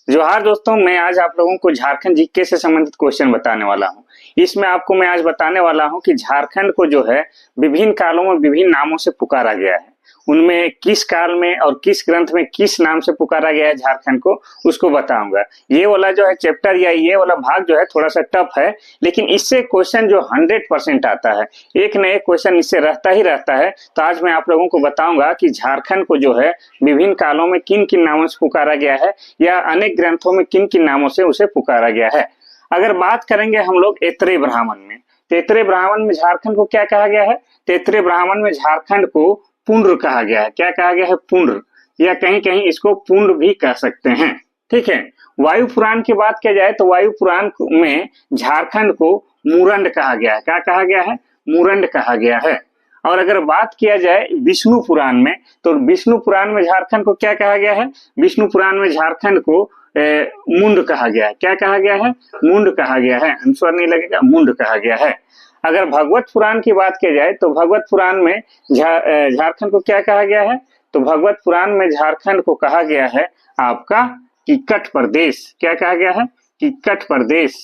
जोहार दोस्तों, मैं आज आप लोगों को झारखंड जीके से संबंधित क्वेश्चन बताने वाला हूं। इसमें आपको मैं आज बताने वाला हूं कि झारखंड को जो है विभिन्न कालों में विभिन्न नामों से पुकारा गया है। उनमें किस काल में और किस ग्रंथ में किस नाम से पुकारा गया है झारखंड को, उसको बताऊंगा। ये वाला जो है चैप्टर या ये वाला भाग जो है थोड़ा सा टफ है, लेकिन इससे क्वेश्चन जो 100% आता है, एक न एक क्वेश्चन इससे रहता ही रहता है। तो आज मैं आप लोगों को बताऊंगा कि झारखंड को जो है विभिन्न कालों में किन किन नामों से पुकारा गया है या अनेक ग्रंथों में किन किन नामों से उसे पुकारा गया है। अगर बात करेंगे हम लोग ऐतरेय ब्राह्मण में, तो ऐतरेय ब्राह्मण में झारखंड को क्या कहा गया है? तो ऐतरेय ब्राह्मण में झारखंड को पुंड्र कहा गया है। क्या कहा गया है? पुंड्र, या कहीं कहीं इसको पुंड भी कह सकते हैं। ठीक है। वायु पुराण की बात किया जाए तो वायु पुराण में झारखंड को मुरंड कहा गया है। क्या कहा गया है? मुरंड कहा गया है। और अगर बात किया जाए विष्णु पुराण में, तो विष्णु पुराण में झारखंड को क्या कहा गया है? विष्णु पुराण में झारखंड को मुंड कहा गया है। क्या कहा गया है? मुंड कहा गया है। आंसर नहीं लगेगा, मुंड कहा गया है। अगर भगवत पुराण की बात की जाए तो भगवत पुराण में झारखंड को क्या कहा गया है? तो भगवत पुराण में झारखंड को कहा गया है आपका किक्कट प्रदेश। क्या कहा गया है? किक्कट प्रदेश।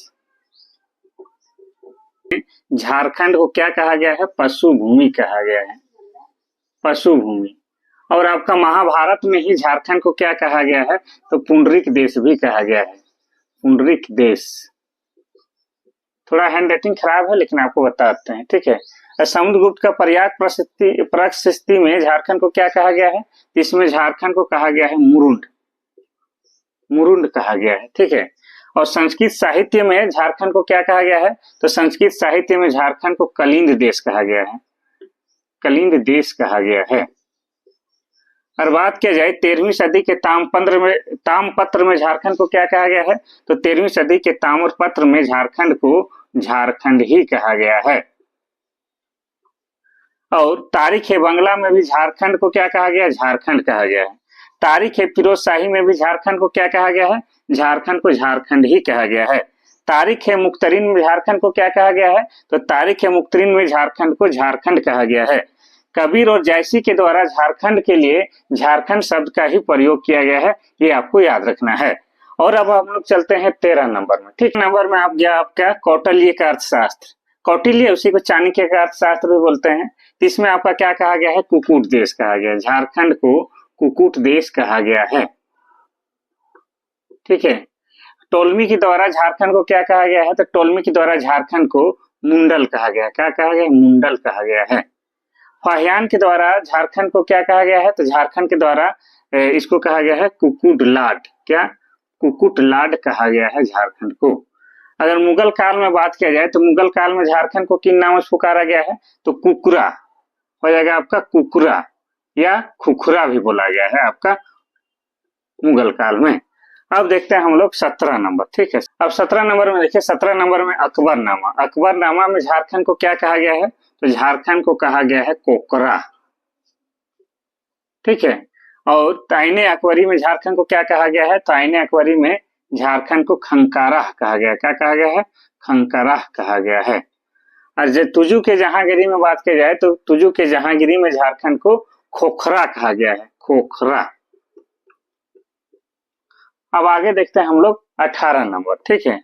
झारखंड को क्या कहा गया है? पशु भूमि कहा गया है, पशु भूमि। और आपका महाभारत में ही झारखंड को क्या कहा गया है? तो पुंडरीक देश भी कहा गया है, पुंडरीक देश। थोड़ा हैंड राइटिंग खराब है लेकिन आपको बताते हैं। ठीक है। समुद्रगुप्त का प्रयाग प्रशस्ति में झारखंड को क्या कहा गया है? इसमें झारखंड को कहा गया है मुरुंड, मुरुंड कहा गया है। ठीक है। और संस्कृत साहित्य में झारखंड को क्या कहा गया है? तो संस्कृत साहित्य में झारखंड को कलिंद देश कहा गया है, कलिंद देश कहा गया है। और बात किया जाए 13वीं सदी के ताम्रपत्र में झारखंड को क्या कहा गया है? तो 13वीं सदी के ताम्रपत्र में झारखंड को झारखंड ही कहा गया है। और तारीख ए बंगला में भी झारखंड को क्या कहा गया? झारखंड कहा गया है। तारीख ए फिरोज शाही में भी झारखंड को क्या कहा गया है? झारखंड को झारखंड ही कहा गया है। तारीख ए मुख्तरीन में झारखंड को क्या कहा गया है? तो तारीख ए मुख्तरीन में झारखंड को झारखंड कहा गया है। कबीर और जैसी के द्वारा झारखंड के लिए झारखंड शब्द का ही प्रयोग किया गया है, ये आपको याद रखना है। और अब हम लोग चलते हैं 13 नंबर में। ठीक, नंबर में आप गया आपका कौटिल्य का अर्थशास्त्र। कौटिल्य उसी को चाणक्य का अर्थशास्त्र भी बोलते हैं। तो इसमें आपका क्या कहा गया है? कुकुट देश कहा गया है। झारखंड को कुकुट देश कहा गया है। ठीक है। टोलमी के द्वारा झारखंड को क्या कहा गया है? तो टोलमी के द्वारा झारखंड को मुंडल कहा गया है। क्या कहा गया? मुंडल कहा गया है। फाहियान के द्वारा झारखंड को क्या कहा गया है? तो झारखंड के द्वारा इसको कहा गया है कुकुटलाड। क्या? कुकुटलाड कहा गया है झारखंड को। अगर मुगल काल में बात किया जाए तो मुगल काल में झारखंड को किन नामों से पुकारा गया है? तो कुकरा हो जाएगा आपका, कुकरा या खुखरा भी बोला गया है आपका मुगल काल में। अब देखते हैं हम लोग 17 नंबर। ठीक है। अब 17 नंबर में देखिए, 17 नंबर में अकबरनामा। अकबरनामा में झारखंड को क्या कहा गया है? तो झारखंड को कहा गया है कोकरा। ठीक है। और ताइने अकबरी में झारखंड को क्या कहा गया है? ताइने अकबरी में झारखंड को खंकारा कहा गया है। क्या कहा गया है? खंकारा कहा गया है। और जो तुजू के जहांगीरी में बात की जाए तो तुजू के जहांगीरी में झारखंड को खोखरा कहा गया है, खोखरा। अब आगे देखते हैं हम लोग 18 नंबर। ठीक है।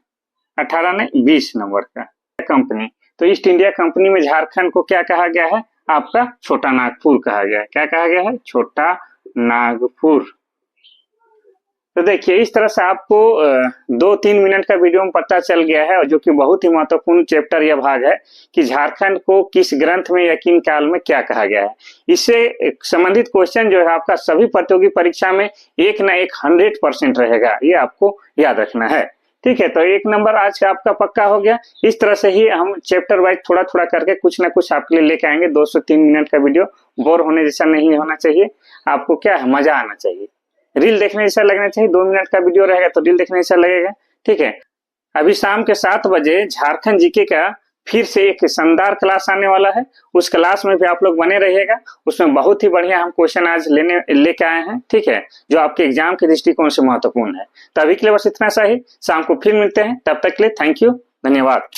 18 ने 20 नंबर का कंपनी। तो ईस्ट इंडिया कंपनी में झारखंड को क्या कहा गया है? आपका छोटा नागपुर कहा गया है। क्या कहा गया है? छोटा नागपुर। तो देखिए, इस तरह से आपको 2-3 मिनट का वीडियो में पता चल गया है, और जो कि बहुत ही महत्वपूर्ण चैप्टर या भाग है कि झारखंड को किस ग्रंथ में या किन काल में क्या कहा गया है। इससे संबंधित क्वेश्चन जो है आपका सभी प्रतियोगी परीक्षा में एक न एक 100% रहेगा, ये आपको याद रखना है। ठीक है। तो 1 नंबर आज का आपका पक्का हो गया। इस तरह से ही हम चैप्टर वाइज थोड़ा थोड़ा करके कुछ ना कुछ आपके लिए लेके आएंगे। 2 से 3 मिनट का वीडियो बोर होने जैसा नहीं होना चाहिए। आपको क्या है? मजा आना चाहिए। रील देखने जैसा लगना चाहिए। 2 मिनट का वीडियो रहेगा तो रील देखने जैसा लगेगा। ठीक है। अभी शाम के 7 बजे झारखंड जीके का फिर से एक शानदार क्लास आने वाला है। उस क्लास में भी आप लोग बने रहिएगा। उसमें बहुत ही बढ़िया हम क्वेश्चन आज लेके आए हैं। ठीक है। जो आपके एग्जाम के दृष्टिकोण से महत्वपूर्ण है। तो अभी के लिए बस इतना सा ही। शाम को फिर मिलते हैं। तब तक के लिए थैंक यू, धन्यवाद।